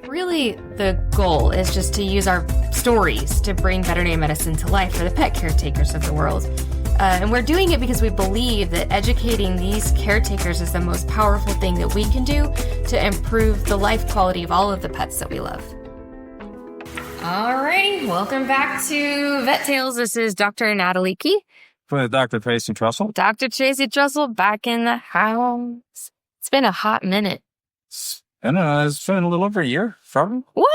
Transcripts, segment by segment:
Really, the goal is just to use our stories to bring veterinary medicine to life for the pet caretakers of the world. And we're doing it because we believe that educating these caretakers is the most powerful thing that we can do to improve the life quality of all of the pets that we love. All right, welcome back to Vet Tales. This is Dr. Natalie Keith. With Dr. Tracy Trussell. Dr. Tracy Trussell back in the house. It's been a hot minute. I don't know, it's been a little over a year, probably. What?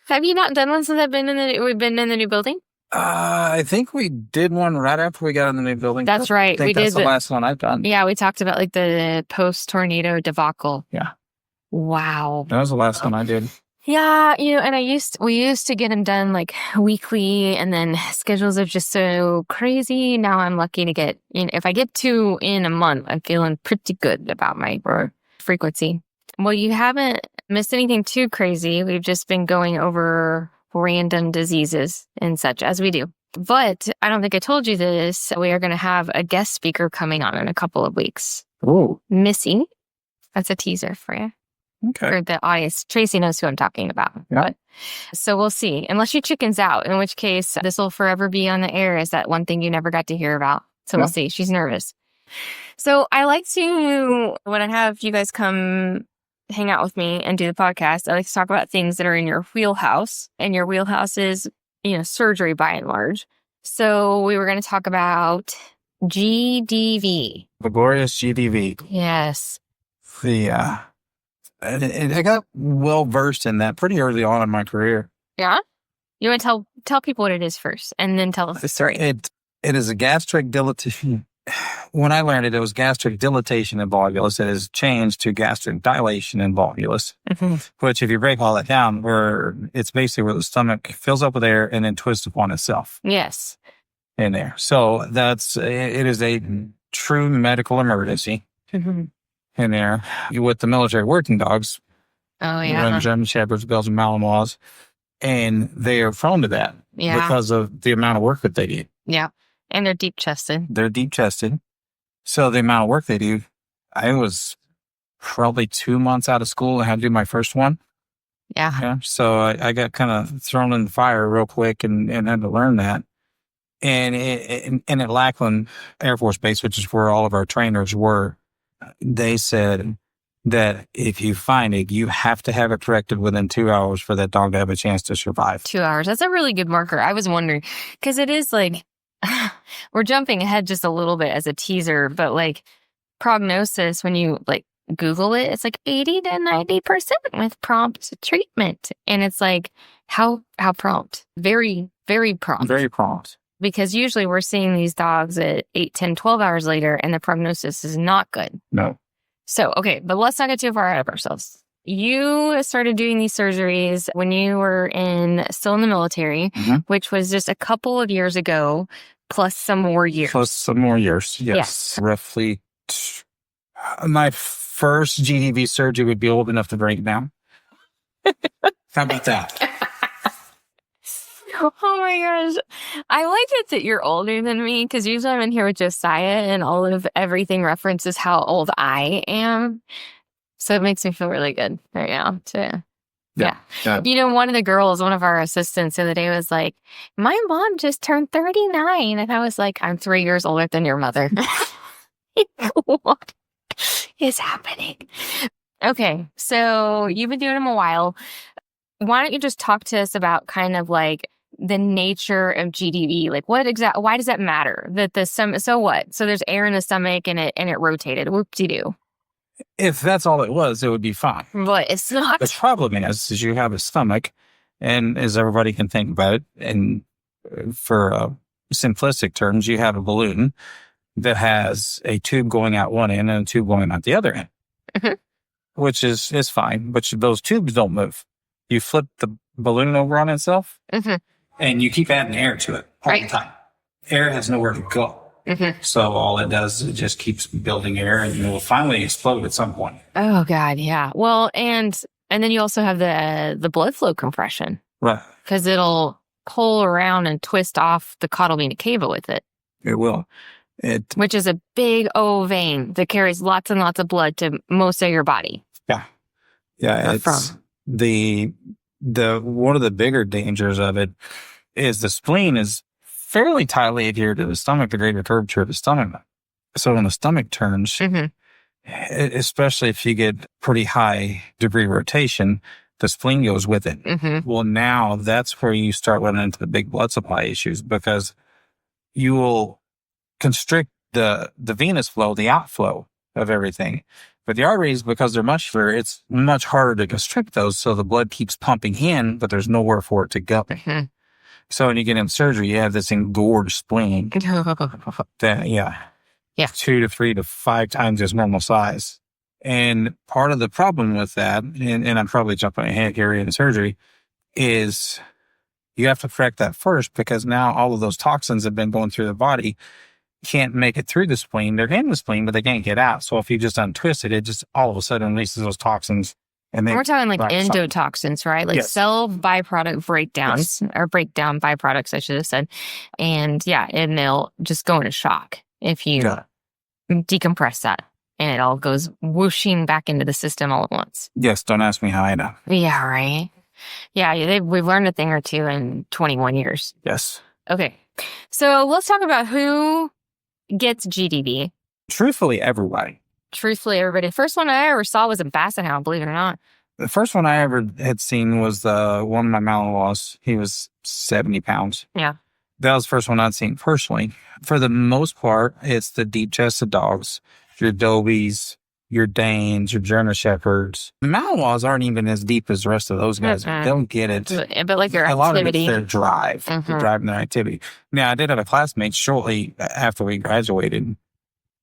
Have you not done one since we've been in the new building? I think we did one right after we got in the new building. That's right. I think that's the last one I've done. Yeah, we talked about like the post-tornado debacle. Yeah. Wow. That was the last one I did. Yeah, and we used to get them done like weekly, and then schedules are just so crazy. Now I'm lucky to get, if I get 2 in a month, I'm feeling pretty good about my frequency. Well, you haven't missed anything too crazy. We've just been going over random diseases and such, as we do. But I don't think I told you this. We are going to have a guest speaker coming on in a couple of weeks. Oh. Missy. That's a teaser for you. Okay. For the audience. Tracy knows who I'm talking about. Yeah. But, so we'll see. Unless she chickens out, in which case this will forever be on the air as that one thing you never got to hear about. So We'll see. She's nervous. So I like to, when I have you guys come hang out with me and do the podcast, I like to talk about things that are in your wheelhouse. And your wheelhouse is, surgery by and large. So we were going to talk about GDV. The glorious GDV. Yes. I got well versed in that pretty early on in my career. Yeah? You want to tell people what it is first, and then tell us the story. It is a gastric dilatation. When I learned it, it was gastric dilatation and volvulus. It has changed to gastric dilation and volvulus, which, if you break all that down, it's basically where the stomach fills up with air and then twists upon itself. Yes. In there. So it is a true medical emergency in there with the military working dogs. Oh, yeah. German Shepherds, Belgian Malinois, and they are prone to that because of the amount of work that they do. Yeah. And they're deep-chested. So the amount of work they do, I was probably 2 months out of school. I had to do my first one. Yeah. So I got kind of thrown in the fire real quick and had to learn that. And at Lackland Air Force Base, which is where all of our trainers were, they said that if you find it, you have to have it corrected within 2 hours for that dog to have a chance to survive. 2 hours. That's a really good marker. I was wondering, because it is like, we're jumping ahead just a little bit as a teaser, but like prognosis, when you like Google it, it's like 80 to 90% with prompt treatment. And it's like, how prompt? Very, very prompt. Very prompt. Because usually we're seeing these dogs at 8, 10, 12 hours later, and the prognosis is not good. No. So, okay, but let's not get too far out of ourselves. You started doing these surgeries when you were still in the military, which was just a couple of years ago, plus some more years. Yes. Roughly. My first GDV surgery would be old enough to break down. How about that? Oh my gosh. I like it that you're older than me, because usually I'm in here with Josiah and everything references how old I am. So it makes me feel really good right now too. Yeah. One of the girls, one of our assistants the other day was like, my mom just turned 39. And I was like, I'm 3 years older than your mother. What is happening? Okay. So you've been doing them a while. Why don't you just talk to us about kind of like the nature of GDV? Like why does that matter? So what? So there's air in the stomach and it rotated. Whoop-de-doo. If that's all it was, it would be fine. But it's not. The problem is you have a stomach, and as everybody can think about it, and for simplistic terms, you have a balloon that has a tube going out one end and a tube going out the other end, which is fine. But those tubes don't move. You flip the balloon over on itself, and you keep adding air to it all the time. Air has nowhere to go. So all it does is it just keeps building air, and it will finally explode at some point. Oh God, yeah. Well, and then you also have the blood flow compression, right? Because it'll pull around and twist off the caudal vena cava with it. It will. Which is a big vein that carries lots and lots of blood to most of your body. Yeah. the one of the bigger dangers of it is the spleen is fairly tightly adhered to the stomach, the greater curvature of the stomach. So when the stomach turns, Mm-hmm. especially if you get pretty high degree rotation, the spleen goes with it. Mm-hmm. Well, now that's where you start running into the big blood supply issues, because you will constrict the venous flow, the outflow of everything. But the arteries, because they're muscular, it's much harder to constrict those. So the blood keeps pumping in, but there's nowhere for it to go. Mm-hmm. So when you get in surgery, you have this engorged spleen that, yeah, 2 to 3 to 5 times its normal size. And part of the problem with that, and I'm probably jumping ahead here in surgery, is you have to correct that first, because now all of those toxins have been going through the body, can't make it through the spleen. They're in the spleen, but they can't get out. So if you just untwist it, it just all of a sudden releases those toxins. And We're talking like black endotoxins, right? Like Yes. cell byproduct breakdowns, or breakdown byproducts, I should have said. And and they'll just go into shock if you decompress that. And it all goes whooshing back into the system all at once. Yes, don't ask me how I know. Yeah, right? Yeah, we've learned a thing or two in 21 years. Yes. Okay. So let's talk about who gets GDV. Truthfully, everybody. Truthfully, everybody. First one I ever saw was a basset hound, believe it or not. The first one I ever had seen was one of my Malinois. He was 70 pounds. Yeah. That was the first one I'd seen personally. For the most part, it's the deep-chested dogs, your Dobies, your Danes, your German Shepherds. Malinois aren't even as deep as the rest of those guys. Mm-mm. They don't get it. But like your A lot of activity. it's their drive. Mhm. They're driving their activity. Now, I did have a classmate shortly after we graduated,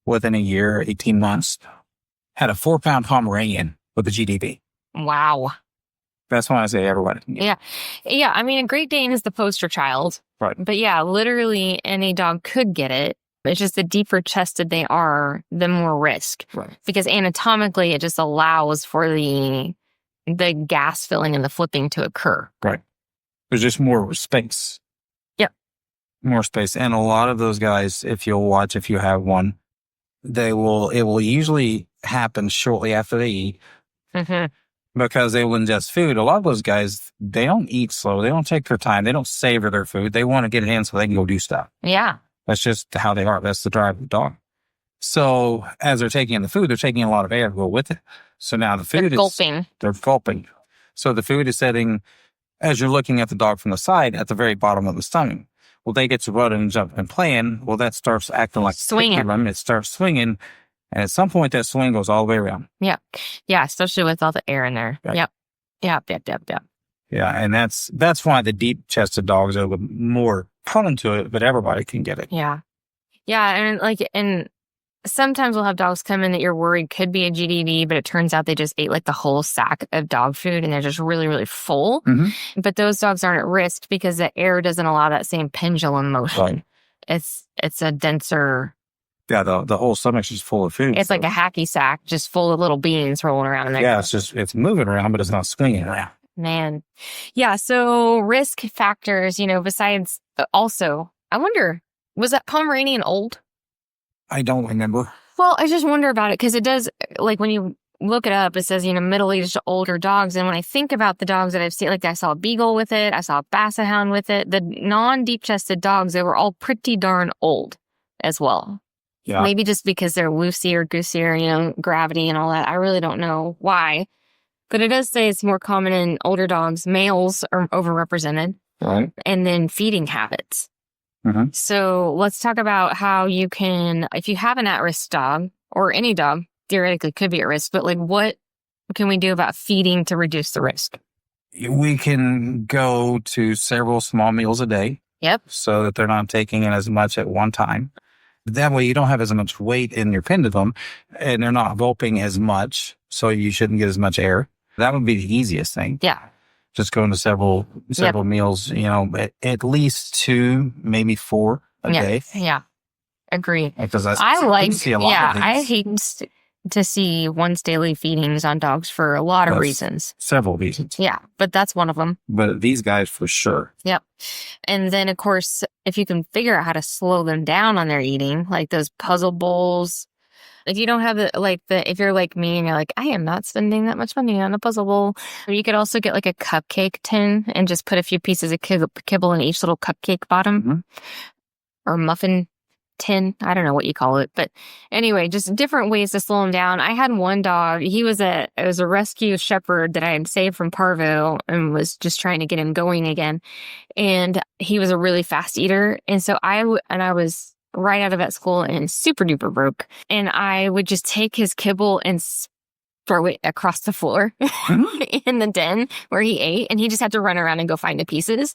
within a year, 18 months, had a 4-pound Pomeranian with a GDV. Wow. That's why I say everybody. Yeah. Yeah. I mean, a Great Dane is the poster child. Right. But yeah, literally any dog could get it. It's just the deeper chested they are, the more risk. Right. Because anatomically, it just allows for the gas filling and the flipping to occur. Right. There's just more space. Yep. More space. And a lot of those guys, if you have one, it will usually happen shortly after they eat, Mm-hmm. because they will ingest food. A lot of those guys, they don't eat slow. They don't take their time. They don't savor their food. They want to get it in so they can go do stuff. Yeah. That's just how they are. That's the drive of the dog. So as they're taking in the food, they're taking in a lot of air to go with it. So now the food They're they're gulping. So the food is setting, as you're looking at the dog from the side, at the very bottom of the stomach. Well, they get to running and jumping and playing. Well, that starts acting like Swinging. It starts swinging. And at some point, that swing goes all the way around. Yeah. Yeah. Especially with all the air in there. Right. Yep. Yep. Yeah. And that's why the deep chested dogs are more prone to it, but everybody can get it. Yeah. Yeah. And sometimes we'll have dogs come in that you're worried could be a GDV, but it turns out they just ate like the whole sack of dog food and they're just really, really full. Mm-hmm. But those dogs aren't at risk because the air doesn't allow that same pendulum motion. Right. It's a denser. Yeah. The whole stomach's just full of food. It's like a hacky sack, just full of little beans rolling around in there. Yeah. It's moving around, but it's not swinging around. Man. Yeah. So risk factors, besides also, I wonder, was that Pomeranian old? I don't remember. Well, I just wonder about it because it does, like when you look it up, it says, middle-aged to older dogs. And when I think about the dogs that I've seen, like I saw a beagle with it, I saw a basset hound with it, the non-deep-chested dogs, they were all pretty darn old as well. Yeah. Maybe just because they're loosier, goosier, gravity and all that. I really don't know why. But it does say it's more common in older dogs. Males are overrepresented. Right. And then feeding habits. Mm-hmm. So let's talk about how you can, if you have an at-risk dog, or any dog theoretically could be at risk, but like what can we do about feeding to reduce the risk? We can go to several small meals a day. Yep. So that they're not taking in as much at one time. That way you don't have as much weight in your pendulum and they're not gulping as much. So you shouldn't get as much air. That would be the easiest thing. Yeah. Just going to several meals, at least 2, maybe 4 a day. Yeah. Agree. Because I see a lot of these. I hate to see once daily feedings on dogs for a lot of reasons. Several reasons. Yeah, but that's one of them. But these guys for sure. Yep. And then, of course, if you can figure out how to slow them down on their eating, like those puzzle bowls, If you don't have if you're like me and you're like, I am not spending that much money on a puzzle bowl, you could also get like a cupcake tin and just put a few pieces of kibble in each little cupcake bottom or muffin tin. I don't know what you call it. But anyway, just different ways to slow him down. I had one dog. It was a rescue shepherd that I had saved from parvo and was just trying to get him going again. And he was a really fast eater. And so I was right out of vet school and super duper broke. And I would just take his kibble and throw it across the floor in the den where he ate. And he just had to run around and go find the pieces.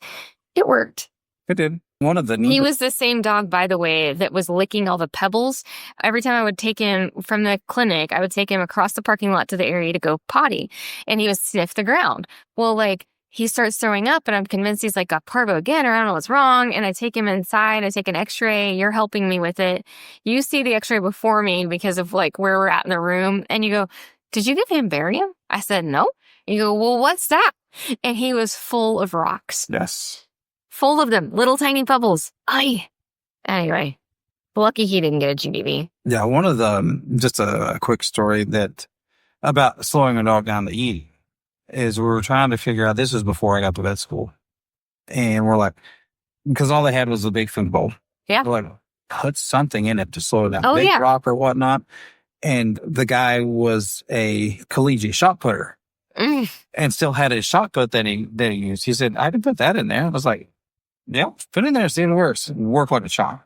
It worked. It did. He was the same dog, by the way, that was licking all the pebbles. Every time I would take him from the clinic, I would take him across the parking lot to the area to go potty. And he would sniff the ground. Well, he starts throwing up, and I'm convinced he's got parvo again, or I don't know what's wrong. And I take him inside. I take an x-ray. You're helping me with it. You see the x-ray before me because of where we're at in the room. And you go, did you give him barium? I said, no. You go, well, what's that? And he was full of rocks. Yes. Full of them. Little tiny pebbles. Anyway, lucky he didn't get a GDV. Yeah, one of just a quick story about slowing a dog down to eat is we were trying to figure out, this was before I got to vet school. And we're like, because all they had was a big food bowl. Yeah. We're like, put something in it to slow it down. Oh, big rock or whatnot. And the guy was a collegiate shot putter and still had his shot put that he used. He said, I can put that in there. I was like, yeah, put it in there, see if it works. Work like a shot.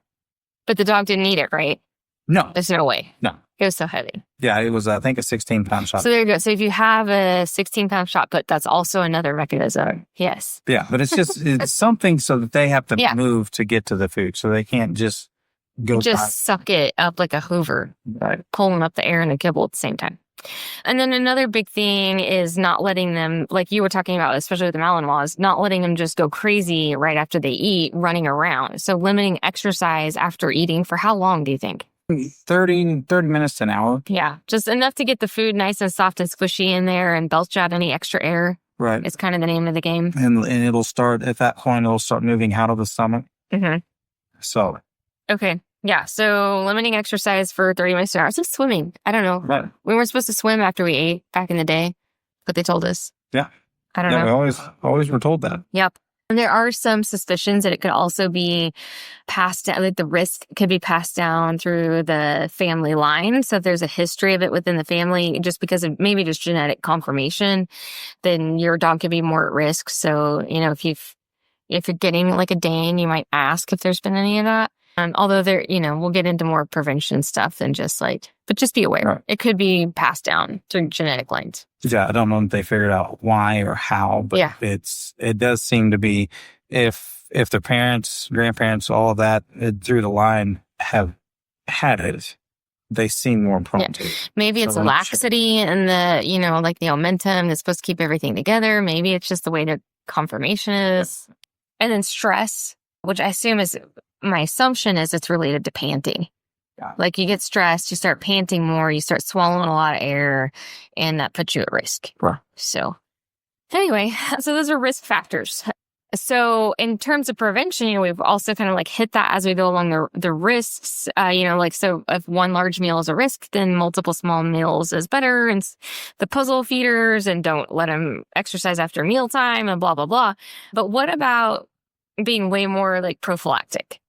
But the dog didn't eat it, right? No. There's no way. No. It was so heavy. Yeah, it was, I think, a 16-pound shot. So there you go. So if you have a 16-pound shot put, that's also another mechanism. Yes. Yeah, but it's just it's something so that they have to move to get to the food. So they can't just go. Just suck it up like a Hoover, right. Pulling up the air and the kibble at the same time. And then another big thing is not letting them, like you were talking about, especially with the Malinois, not letting them just go crazy right after they eat, running around. So limiting exercise after eating for how long do you think? 30 minutes to an hour. Yeah, just enough to get the food nice and soft and squishy in there and belch out any extra air. Right. It's kind of the name of the game. And it'll start, at that point, it'll start moving out of the stomach. Mm-hmm. So. Okay. Yeah, so limiting exercise for 30 minutes to an hour. It's like swimming. I don't know. Right. We weren't supposed to swim after we ate back in the day, but they told us. Yeah. I don't know. We always were told that. Yep. And there are some suspicions that it could also be passed down, like the risk could be passed down through the family line. So if there's a history of it within the family, just because of maybe just genetic confirmation, then your dog could be more at risk. So, if you're getting like a Dane, you might ask if there's been any of that. Although there, we'll get into more prevention stuff than but just be aware. Right. It could be passed down through genetic lines. Yeah, I don't know if they figured out why or how, but it does seem to be if the parents, grandparents, all of that through the line have had it, they seem more prone to it. Maybe it's a laxity and the, like the omentum that's supposed to keep everything together. Maybe it's just the way that confirmation is. Yeah. And then stress, which I assume my assumption is it's related to panting. Yeah. Like you get stressed, you start panting more, you start swallowing a lot of air, and that puts you at risk. Right. So anyway, so those are risk factors. So in terms of prevention, we've also kind of hit that as we go along the risks, so if one large meal is a risk, then multiple small meals is better, and the puzzle feeders, and don't let them exercise after mealtime and blah, blah, blah. But what about being way more prophylactic?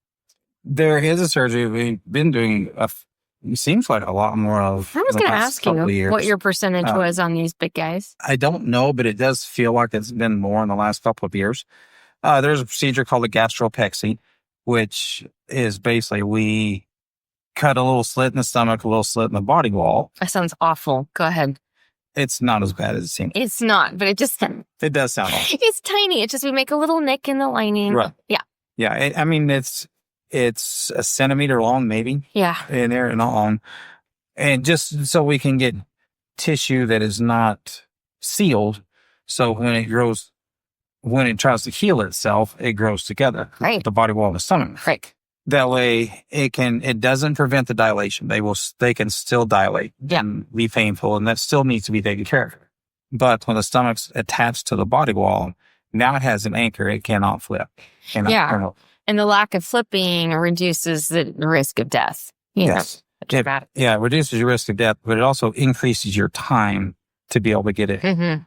There is a surgery we've been doing. It seems like a lot more of. I was going to ask you what your percentage was on these big guys. I don't know, but it does feel like it's been more in the last couple of years. There's a procedure called a gastropexy, which is basically we cut a little slit in the stomach, a little slit in the body wall. That sounds awful. Go ahead. It's not as bad as it seems. It's not, but it just. It does sound awful. It's tiny. It's just we make a little nick in the lining. Right. Yeah. Yeah. It's a centimeter long, maybe. Yeah. In there and on. And just so we can get tissue that is not sealed. So when it tries to heal itself, it grows together. Right. The body wall of the stomach. Right. That way it doesn't prevent the dilation. They can still dilate and be painful, and that still needs to be taken care of. But when the stomach's attached to the body wall, now it has an anchor. It cannot flip. And the lack of flipping reduces the risk of death. Yes. Yeah, it reduces your risk of death, but it also increases your time to be able to get it. Mm-hmm.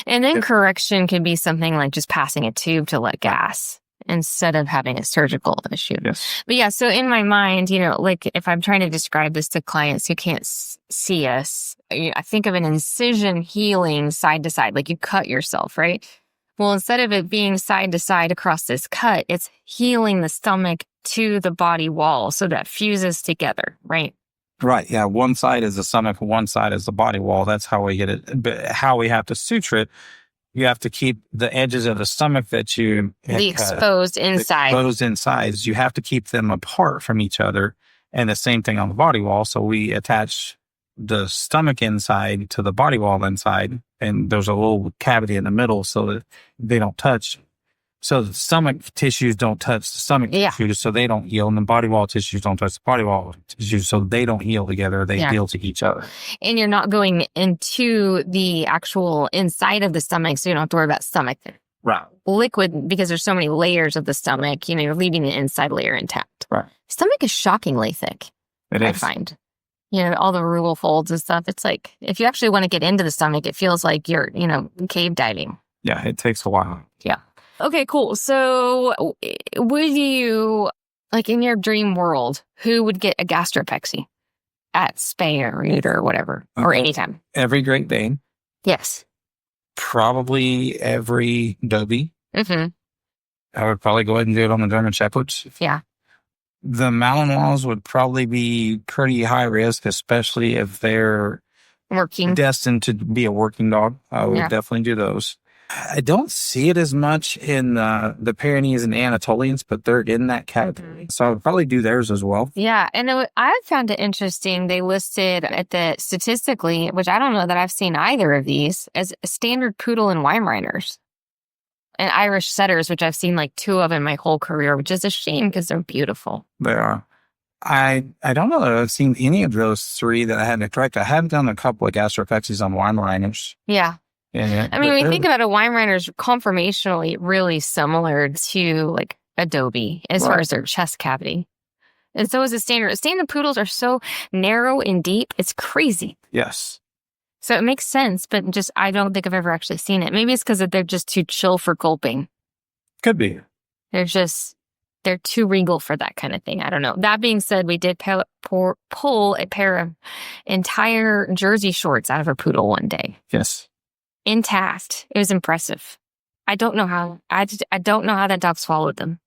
And then correction could be something like just passing a tube to let gas instead of having a surgical issue. Yes. But yeah, so in my mind, like if I'm trying to describe this to clients who can't see us, I think of an incision healing side to side, like you cut yourself, right? Well, instead of it being side to side across this cut, it's healing the stomach to the body wall so that fuses together, right? Right. Yeah. One side is the stomach, one side is the body wall. That's how we get it. But how we have to suture it, you have to keep the edges of the stomach that you the exposed insides. You have to keep them apart from each other. And the same thing on the body wall. So we attach the stomach inside to the body wall inside, and there's a little cavity in the middle so that they don't touch. So the stomach tissues don't touch the stomach tissues, so they don't heal. And the body wall tissues don't touch the body wall tissues, so they don't heal together. They heal to each other. And you're not going into the actual inside of the stomach, so you don't have to worry about stomach liquid, because there's so many layers of the stomach. You're leaving the inside layer intact. Right. Stomach is shockingly thick. I find. All the rural folds and stuff. It's like, if you actually want to get into the stomach, it feels like you're, cave diving. Yeah, it takes a while. Yeah. Okay, cool. So would you, like in your dream world, who would get a gastropexy at spay or neuter or whatever, or anytime? Every Great Dane. Yes. Probably every Dobie. Mm-hmm. I would probably go ahead and do it on the German Shepherds. Yeah. The Malinois would probably be pretty high risk, especially if they're destined to be a working dog. I would definitely do those. I don't see it as much in the Pyrenees and Anatolians, but they're in that category. So I would probably do theirs as well. Yeah. And I found it interesting. They listed statistically, which I don't know that I've seen either of these, as a standard poodle and Weimaraners and Irish setters, which I've seen like 2 of in my whole career, which is a shame because they're beautiful. They are. I don't know that I've seen any of those 3 that I had to correct. I have done a couple of gastropexies on Weimaraners. Yeah. Yeah, I mean, when you think about a Weimaraner's conformationally really similar to like a Dobie as far as their chest cavity. And so is a standard. Standard poodles are so narrow and deep, it's crazy. Yes. So it makes sense, but I don't think I've ever actually seen it. Maybe it's because they're just too chill for gulping. Could be. They're too regal for that kind of thing. I don't know. That being said, we did pull a pair of entire jersey shorts out of a poodle one day. Yes. Intact. It was impressive. I don't know how. I don't know how that dog swallowed them.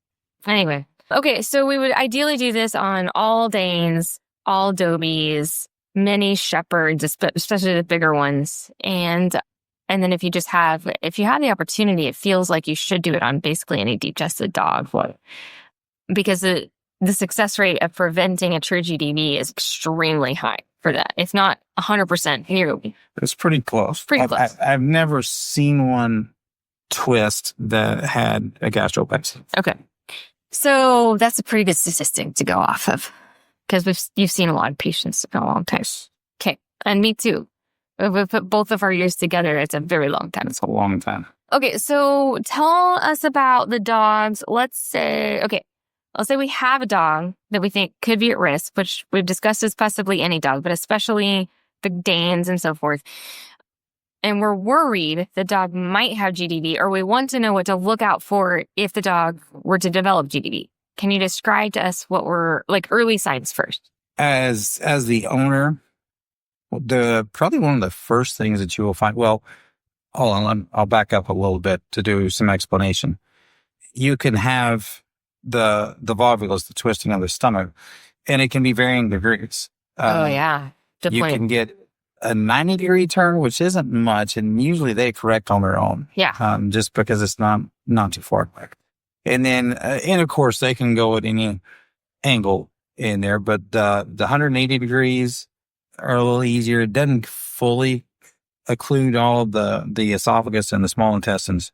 Anyway. Okay, so we would ideally do this on all Danes, all Dobies, many Shepherds, especially the bigger ones. And then if you have the opportunity, it feels like you should do it on basically any deep-chested dog. Because the success rate of preventing a true GDV is extremely high for that. It's not 100% nearly. It's pretty close. I've never seen one twist that had a gastropexy. Okay. So that's a pretty good statistic to go off of, because you've seen a lot of patients in a long time. Okay. And me too. If we put both of our years together, it's a very long time. It's a long time. Okay. So tell us about the dogs. Let's say we have a dog that we think could be at risk, which we've discussed as possibly any dog, but especially the Danes and so forth. And we're worried the dog might have GDV, or we want to know what to look out for if the dog were to develop GDV. Can you describe to us what were like early signs first? As the owner, probably one of the first things that you will find, well, hold on, I'll back up a little bit to do some explanation. You can have the volvulus, the twisting of the stomach, and it can be varying degrees. Good you point. can get a 90-degree turn, which isn't much, and usually they correct on their own. Yeah. Just because it's not too far back. And then, and of course, they can go at any angle in there, but the 180 degrees are a little easier. It doesn't fully occlude all of the esophagus and the small intestines.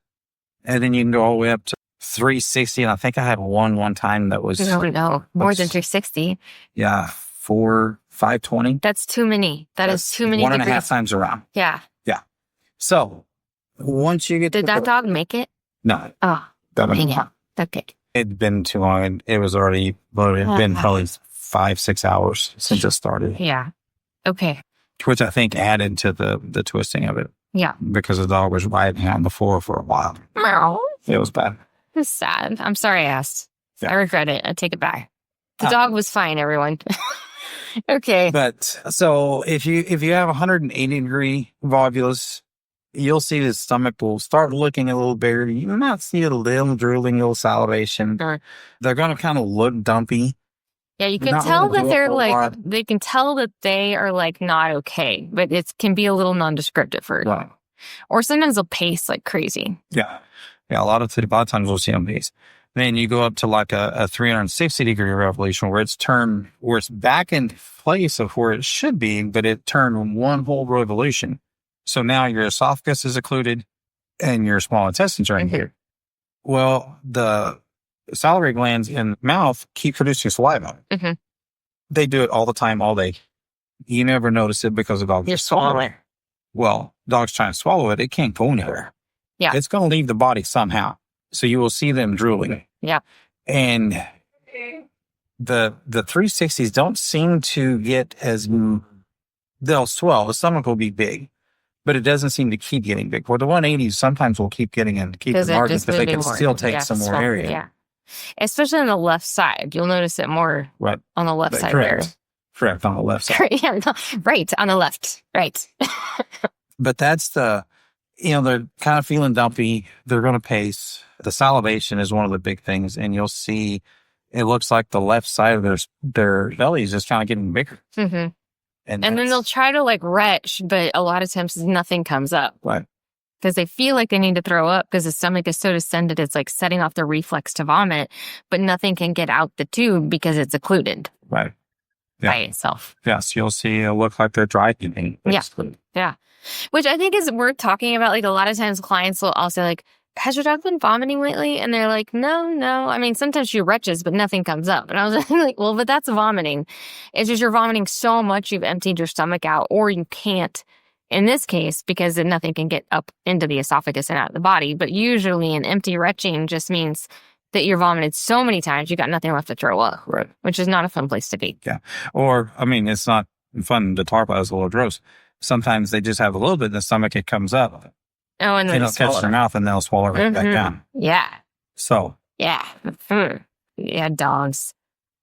And then you can go all the way up to 360, and I think I had one time that was... No, more than 360. Yeah, 520. That's too many. That's too many 1.5 times around. Yeah. Yeah. So, once you get Did that dog make it? No. Oh, dang it. Okay. It'd been too long, and it was already loaded. It'd been probably 5-6 hours since it started. Yeah. Okay. Which I think added to the twisting of it. Yeah. Because the dog was riding on the floor for a while. Meow. It was bad. It's sad. I'm sorry I asked. Yeah. I regret it. I take it back. The dog was fine, everyone. Okay. But so if you have 180-degree volvulus, you'll see the stomach will start looking a little bigger. You might see a little drooling, a little salivation. Sure. They're going to kind of look dumpy. Yeah, you can Not tell really that they're a like, lot. they can tell that they are like not okay, but it can be a little nondescriptive Right. or sometimes they'll pace like crazy. Yeah. Yeah. A lot of times we'll see on these. Then you go up to like a 360-degree revolution where it's turned, where it's back in place of where it should be, but it turned one whole revolution. So now your esophagus is occluded and your small intestines are in here. Well, the salivary glands in the mouth keep producing saliva. Mm-hmm. They do it all the time, all day. You never notice it because the dog You're swallowing. Well, dog's trying to swallow it. It can't go anywhere. Yeah. It's going to leave the body somehow. So you will see them drooling. Yeah. And the 360s don't seem to get as, they'll swell. The stomach will be big, but it doesn't seem to keep getting big. Well, the 180s sometimes will keep getting and keep the margin because they can still take some more area. Yeah. Especially on the left side. You'll notice it more Right. on the left side Correct. there. Correct, on the left side. Yeah, no, right, on the left. Right. But that's they're kind of feeling dumpy. They're going to pace. The salivation is one of the big things. And you'll see, it looks like the left side of their belly is just kind of getting bigger. Mm-hmm. And then they'll try to like retch, but a lot of times nothing comes up. Right. Because they feel like they need to throw up because the stomach is so distended, it's like setting off the reflex to vomit, but nothing can get out the tube because it's occluded Right. by itself. Yes, you'll see it look like they're dry heaving. Yeah. Which I think is worth talking about. Like a lot of times clients will also like, has your dog been vomiting lately? And they're like, no. I mean, sometimes she retches, but nothing comes up. And I was like, well, but that's vomiting. It's just you're vomiting so much you've emptied your stomach out, or you can't in this case because then nothing can get up into the esophagus and out of the body. But usually an empty retching just means that you're vomited so many times you got nothing left to throw up. Right. Which is not a fun place to be. Yeah. Or, I mean, it's not fun to talk about as a little gross. Sometimes they just have a little bit in the stomach, it comes up. Oh, and then it'll catch their mouth and they'll swallow right back down. Yeah. So. Yeah. Yeah, dogs.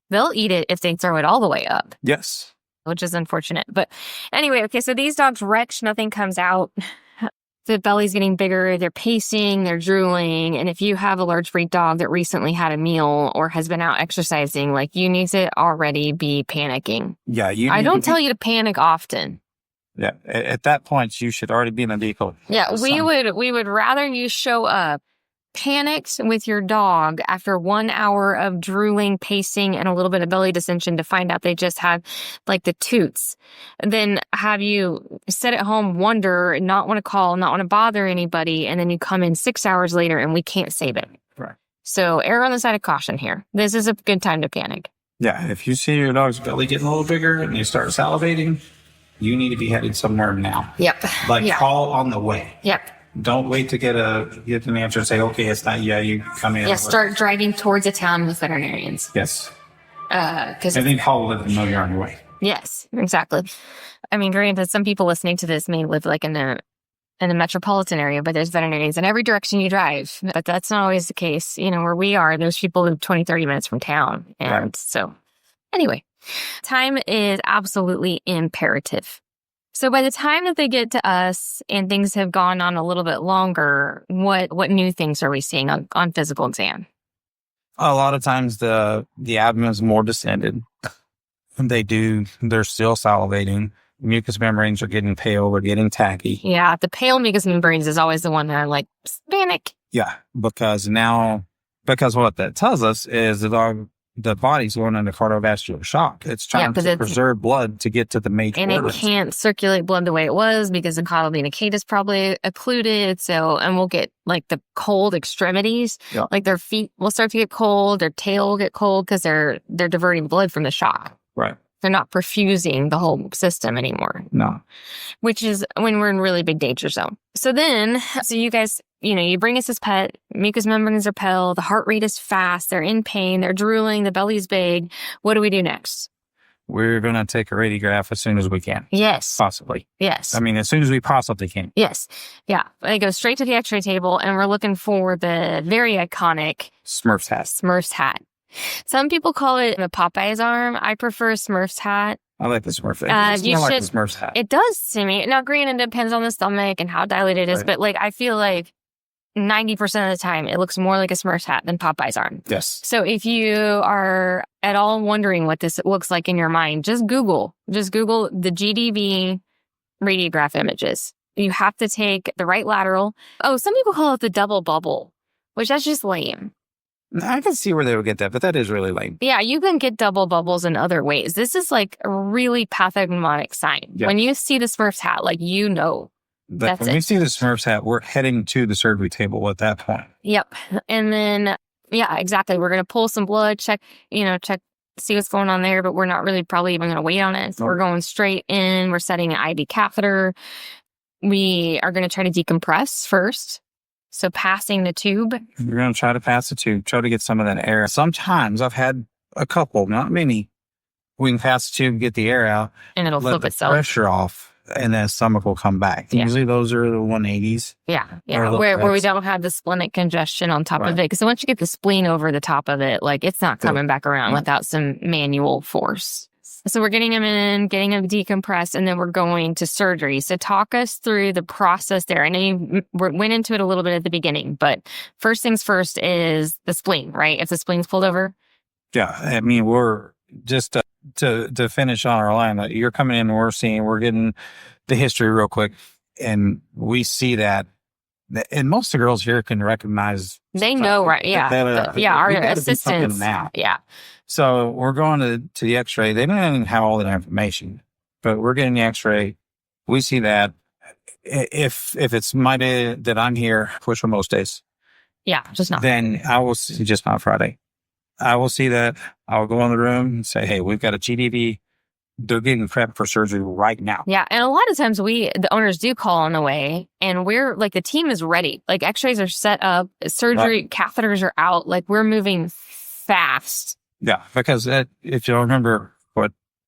They'll eat it if they throw it all the way up. Yes. Which is unfortunate. But anyway, okay, so these dogs retch, nothing comes out. The belly's getting bigger, they're pacing, they're drooling. And if you have a large breed dog that recently had a meal or has been out exercising, like you need to already be panicking. Yeah. I don't tell you to panic often. Yeah. At that point, you should already be in a decoy. Yeah, we would rather you show up panicked with your dog after 1 hour of drooling, pacing, and a little bit of belly distension to find out they just had like the toots, than have you sit at home, wonder, not want to call, not want to bother anybody, and then you come in 6 hours later and we can't save it. Right. So err on the side of caution here. This is a good time to panic. Yeah. If you see your dog's belly getting a little bigger and you start salivating, you need to be headed somewhere now. Yep. Call on the way. Yep. Don't wait to get an answer and say, okay, it's not, you come in. Yeah, start driving towards a town with veterinarians. Yes. And then call let them know you're on your way. Yes, exactly. I mean, granted, some people listening to this may live like in a metropolitan area, but there's veterinarians in every direction you drive. But that's not always the case. You know, where we are, there's people who live 20, 30 minutes from town. And so anyway, time is absolutely imperative. So by the time that they get to us and things have gone on a little bit longer, what new things are we seeing on physical exam? A lot of times the abdomen is more distended. They're still salivating. Mucous membranes are getting pale, they're getting tacky. Yeah, the pale mucous membranes is always the one that I'm like, panic. Yeah, because what that tells us is the body's going into cardiovascular shock. It's trying to preserve blood to get to the major organs. It can't circulate blood the way it was because the caudal vena cava is probably occluded. So, and we'll get like the cold extremities. Yeah. Like their feet will start to get cold, their tail will get cold because they're diverting blood from the shock. Right. They're not perfusing the whole system anymore. No. Which is when we're in really big danger zone. So you guys, you bring us this pet, mucous membranes are pale, the heart rate is fast, they're in pain, they're drooling, the belly's big. What do we do next? we're going to take a radiograph as soon as we can. Yes. Possibly. Yes. I mean, as soon as we possibly can. Yes. Yeah. They go straight to the x-ray table, and we're looking for the very iconic Smurf's hat. Smurf's hat. Some people call it a Popeye's arm. I prefer Smurf's hat. I like the Smurf hat. You like should- the Smurf's hat. It does to me. Now, granted, it depends on the stomach and how dilated it is, Right. but like I feel like 90% of the time it looks more like a Smurf's hat than Popeye's arm. Yes. So if you are at all wondering what this looks like in your mind, just Google the GDV radiograph images. You have to take the right lateral. Oh, some people call it the double bubble, which that's just lame. I can see where they would get that, but that is really lame. Yeah, you can get double bubbles in other ways. This is like a really pathognomonic sign. Yeah. When you see the Smurf's hat, like you know. But That's when it. we see the Smurf's hat, we're heading to the surgery table at that point. Yep. And then, yeah, exactly. We're going to pull some blood, check, see what's going on there, but we're not really probably even going to wait on it. Nope. We're going straight in. We're setting an IV catheter. We are going to try to decompress first. So passing the tube. We're going to try to pass the tube, try to get some of that air. Sometimes I've had a couple, not many. We can pass the tube, get the air out, And it'll let flip the itself. pressure off, and then stomach will come back. Yeah. Usually those are the 180s. Yeah. Or Yeah. the Where we legs. don't have the splenic congestion on top of Right. it. Because once you get the spleen over the top of it, like it's not Yeah. coming back around Right. without some manual force. So we're getting him in, getting him decompressed, and then we're going to surgery. So talk us through the process there. I know you went into it a little bit at the beginning, but first things first is the spleen, right? If the spleen's pulled over. Yeah. I mean, we're just to finish on our line, you're coming in and we're getting the history real quick. And we see that. And most of the girls here can recognize. They know, right? Yeah. Our we gotta do something assistants. now. Yeah. So we're going to the x-ray. They don't even have all that information, but we're getting the x-ray. We see that if it's my day that I'm here, which are most days, Yeah. Just not. then I will see, just not Friday. I will see that. I will go in the room and say, hey, we've got a GDV. They're getting prepped for surgery right now. Yeah. And a lot of times the owners do call on the way, and we're like, the team is ready. Like x-rays are set up, surgery catheters are out. Like we're moving fast. Yeah, because if you remember,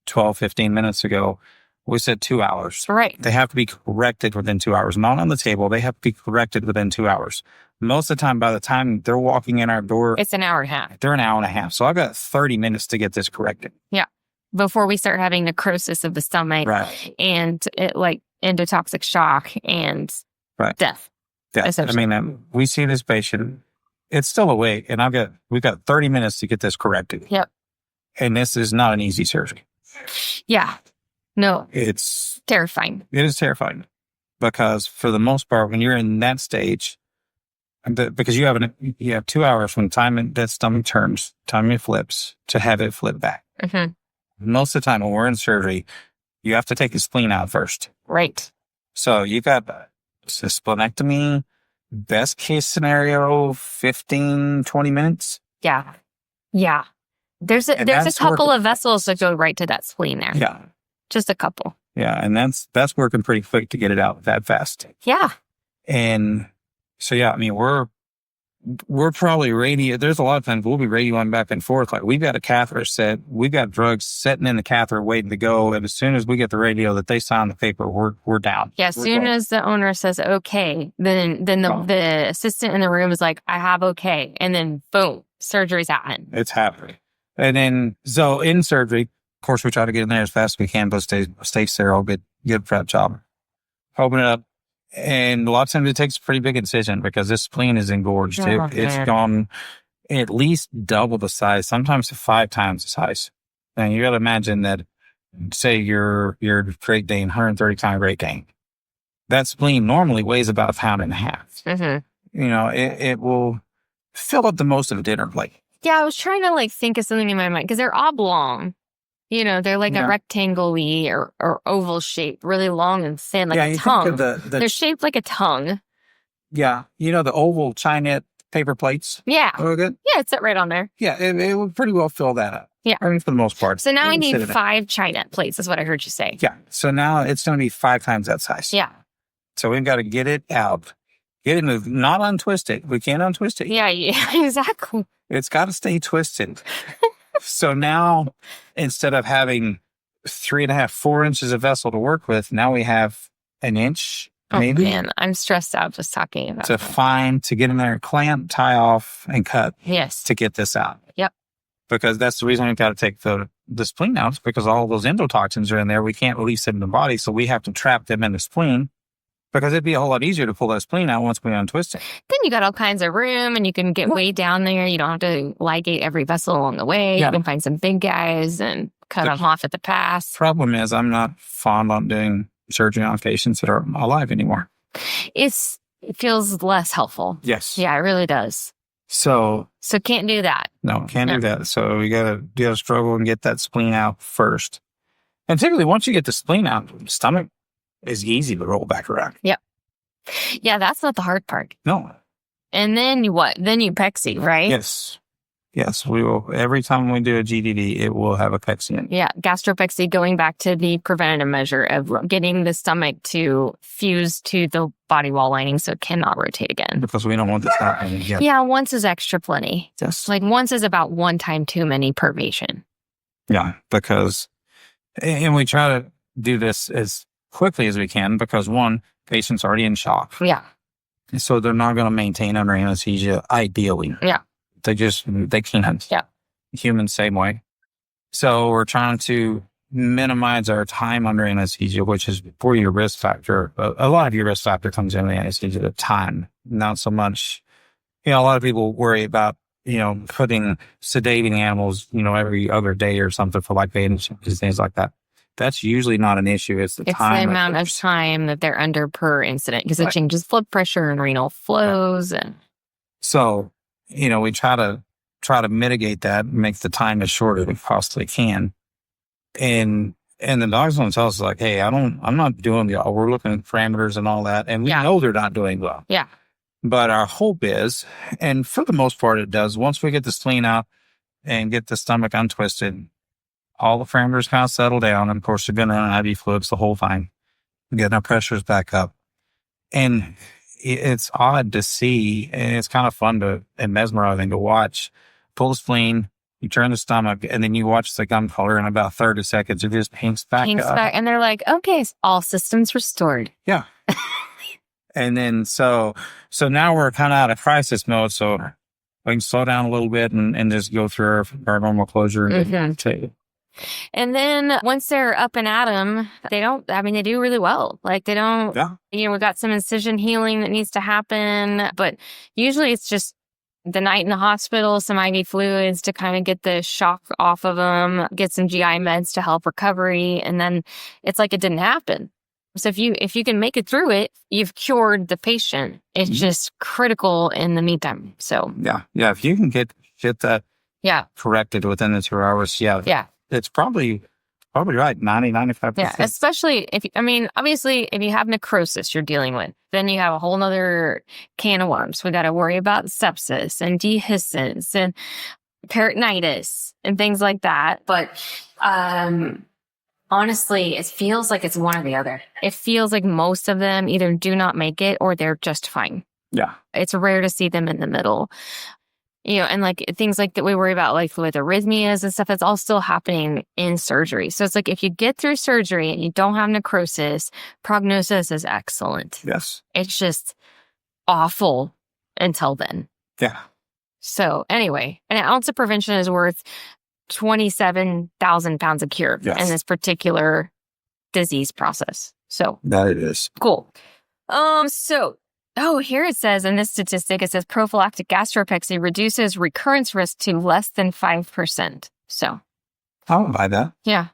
12, 15 minutes ago, we said 2 hours. Right. They have to be corrected within 2 hours. Not on the table. They have to be corrected within 2 hours. Most of the time, by the time they're walking in our door, It's an hour and a half they're an hour and a half. So I've got 30 minutes to get this corrected. before we start having necrosis of the stomach Right. and endotoxic shock and Right. death. Yeah. I Essentially. mean, we see this patient. It's still awake, and we've got 30 minutes to get this corrected. Yep. And this is not an easy surgery. Yeah. No, It terrifying. is terrifying because for the most part, when you're in that stage, because you have 2 hours from the time that stomach turns, time it flips, to have it flip back. Hmm. Most of the time when we're in surgery, you have to take the spleen out first. Right. So you got a splenectomy, best case scenario, 15, 20 minutes. Yeah. Yeah. There's a And couple that's working. of vessels that go right to that spleen there. Yeah. Just a couple. Yeah. And that's working pretty quick to get it out that fast. Yeah. And so, yeah, I mean, we're probably there's a lot of times we'll be radioing back and forth. Like we've got a catheter set, we've got drugs sitting in the catheter waiting to go. And as soon as we get the radio that they sign the paper, we're down. Yeah. As We're soon going. as the owner says okay, then the assistant in the room is like, I have okay. And then boom, surgery's happening. It's happening. And then, so in surgery, of course, we try to get in there as fast as we can, but stay sterile, good prep job. Open it up. And a lot of times it takes a pretty big incision because this spleen is engorged. Oh, It's man. gone at least double the size, sometimes 5 times the size. And you got to imagine that, say your Great Dane, 130-pound Great Dane, that spleen normally weighs about 1.5 pounds. Mm-hmm. You know, it will fill up the most of a dinner plate. Yeah. I was trying to think of something in my mind because they're oblong. They're like Yeah. a rectangle-y or oval shape, really long and thin, like yeah, a you tongue. think of They're shaped like a tongue. yeah, the oval Chinette paper plates. Yeah. Oh, good. Yeah, it's right on there. Yeah, it would pretty well fill that up. Yeah. I mean, for the most part. So now I It would sit need in it. 5 China plates, is what I heard you say. Yeah, so now it's going to be 5 times that size. Yeah. So we've got to get it out, get it moved, not untwist it. We can't untwist it. Yeah, exactly. It's got to stay twisted. So now, instead of having 3.5, 4 inches of vessel to work with. Now we have an inch, Oh maybe, man, I'm stressed out just talking about to get in there, clamp, tie off, and cut Yes. to get this out. Yep. Because that's the reason we've got to take the spleen out, because all those endotoxins are in there. We can't release them in the body, so we have to trap them in the spleen, because it'd be a whole lot easier to pull that spleen out once we untwist it. Then you got all kinds of room and you can get way down there. You don't have to ligate every vessel along the way. Yeah. You can find some big guys and cut them off at the pass. Problem is, I'm not fond on doing surgery on patients that are alive anymore. It feels less helpful. Yes. Yeah, it really does. So can't do that. no, can't do that. So we gotta struggle and get that spleen out first. And typically, once you get the spleen out, stomach is easy to roll back around. Yep. Yeah, that's not the hard part. No. And then you what? Then you pexy, right? Yes. Yes, we will. Every time we do a GDV, it will have a pexy in. Yeah, gastropexy, going back to the preventative measure of getting the stomach to fuse to the body wall lining so it cannot rotate again. Because we don't want this happening again. Yeah, once is extra plenty. Yes. Like once is about one time too many per patient. Yeah, because, and we try to do this as quickly as we can, because one, patient's already in shock. Yeah. So they're not going to maintain under anesthesia, ideally. Yeah. They can't. Yeah. Humans, same way. So we're trying to minimize our time under anesthesia, which is for your risk factor. A lot of your risk factor comes in the anesthesia, the time, not so much. A lot of people worry about, putting sedating animals, every other day or something for like bandages, things like that. That's usually not an issue. It's the amount of time that they're under per incident, because it changes blood pressure and renal flows. And so, we try to mitigate that, make the time as short as we possibly can. And the dogs don't tell us like, hey, I'm not doing well. We're looking at parameters and all that. And we know they're not doing well. Yeah. But our hope is, and for the most part it does, once we get the spleen out and get the stomach untwisted, all the parameters kind of settle down. And of course, we've been running IV fluids the whole time, getting our pressures back up. And it's odd to see, and it's kind of fun and mesmerizing to watch. Pull the spleen, you turn the stomach, and then you watch the gum color in about 30 seconds. It just pinks back up. And they're like, okay, all systems restored. Yeah. And then so now we're kind of out of crisis mode. So we can slow down a little bit and just go through our normal closure. And then once they're up and at them, they do really well. Like they don't, we've got some incision healing that needs to happen, but usually it's just the night in the hospital, some IV fluids to kind of get the shock off of them, get some GI meds to help recovery. And then it's like it didn't happen. So if you can make it through it, you've cured the patient. It's just critical in the meantime. So yeah. If you can get that corrected within the 2 hours, it's probably right, 90-95%. Yeah, especially obviously, if you have necrosis you're dealing with, then you have a whole nother can of worms. We got to worry about sepsis and dehiscence and peritonitis and things like that. But honestly, it feels like it's one or the other. It feels like most of them either do not make it or they're just fine. Yeah. It's rare to see them in the middle. And like things like that we worry about, like with arrhythmias and stuff, it's all still happening in surgery. So it's like if you get through surgery and you don't have necrosis, prognosis is excellent. Yes. It's just awful until then. Yeah. So anyway, an ounce of prevention is worth 27,000 pounds of cure in this particular disease process. So that it is. Cool. Here it says in this statistic, it says prophylactic gastropexy reduces recurrence risk to less than 5%. So I'll buy that. Yeah.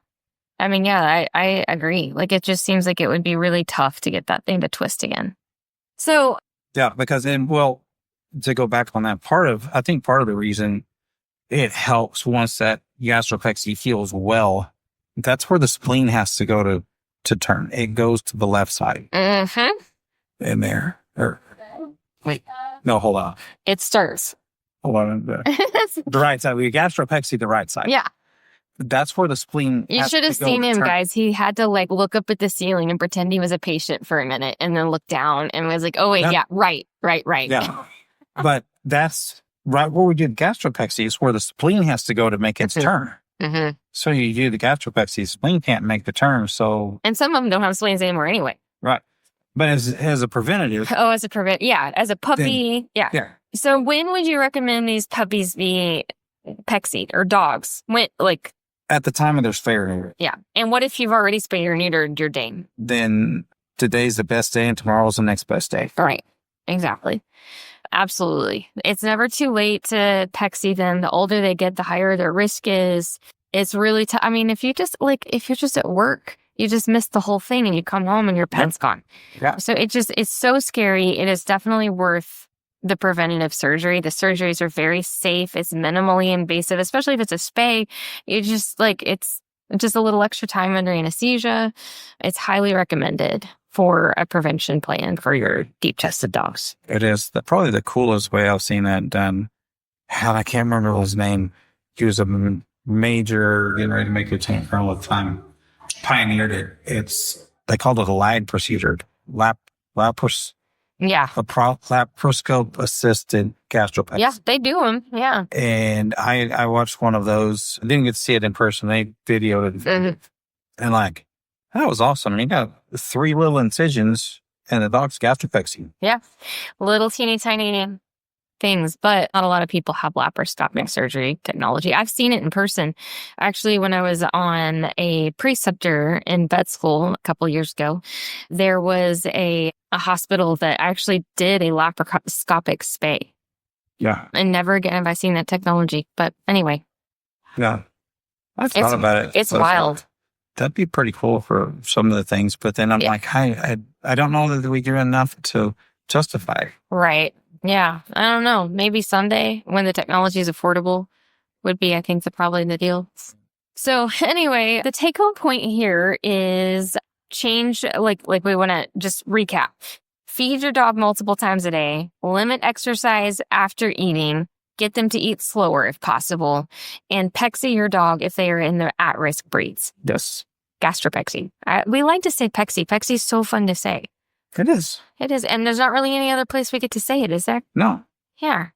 I agree. Like, it just seems like it would be really tough to get that thing to twist again. So yeah, because to go back on that, I think part of the reason it helps once that gastropexy heals well, that's where the spleen has to go to turn. It goes to the left side. Mm-hmm. In there. Wait. No, hold on. It starts. Hold on. The right side. We gastropexy the right side. Yeah. That's where the spleen. You should have seen him, guys. He had to look up at the ceiling and pretend he was a patient for a minute and then look down and was like, oh, wait, right. Yeah. But that's right where we did gastropexy is where the spleen has to go to make its turn. Mm-hmm. So you do the gastropexy, spleen can't make the turn. So, And some of them don't have spleens anymore anyway. right. But as a preventative. Oh, as a puppy. Yeah. So when would you recommend these puppies be pexied or dogs? When, like, At the time of their spay or neuter. yeah. And what if you've already spayed or neutered your Dane? Then today's the best day and tomorrow's the next best day. Right. Exactly. Absolutely. It's never too late to pexy them. The older they get, the higher their risk is. It's really tough. I mean, if you're just at work, you just miss the whole thing and you come home and your pet's gone. Yeah. So it's so scary. It is definitely worth the preventative surgery. The surgeries are very safe. It's minimally invasive, especially if it's a spay. It's just a little extra time under anesthesia. It's highly recommended for a prevention plan for your deep-chested dogs. It is probably the coolest way I've seen that done. Hell, I can't remember his name. He was a major, getting ready to make a tank for all the time. Pioneered it. They called it a LAG procedure. Laparoscope assisted gastropexy. Yeah, they do them. Yeah. And I watched one of those. I didn't get to see it in person. They videoed it. Mm-hmm. And like, that was awesome. You got 3 little incisions and the dog's gastropexy. Yeah. Little teeny tiny things, but not a lot of people have laparoscopic surgery technology. I've seen it in person. Actually, when I was on a preceptor in vet school a couple years ago, there was a hospital that actually did a laparoscopic spay. Yeah. And never again have I seen that technology. But anyway. Yeah. I thought about it. It's wild. That'd be pretty cool for some of the things. But then I'm like, I don't know that we do enough to justify. Right. Yeah. I don't know. Maybe someday when the technology is affordable would be, I think, probably the deal. So anyway, the take home point here is change, like we want to just recap. Feed your dog multiple times a day, limit exercise after eating, get them to eat slower if possible, and pexy your dog if they are in the at-risk breeds. Yes. Gastropexy. We like to say pexy. Pexy is so fun to say. It is. It is. And there's not really any other place we get to say it, is there? No. Yeah.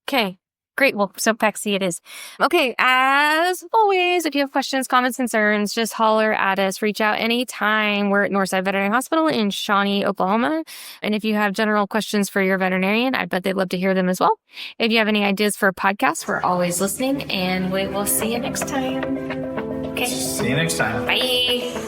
Okay. Great. Well, so pexy it is. Okay. As always, if you have questions, comments, concerns, just holler at us. Reach out anytime. We're at Northside Veterinary Hospital in Shawnee, Oklahoma. And if you have general questions for your veterinarian, I bet they'd love to hear them as well. If you have any ideas for a podcast, we're always listening. And we will see you next time. Okay. See you next time. Bye.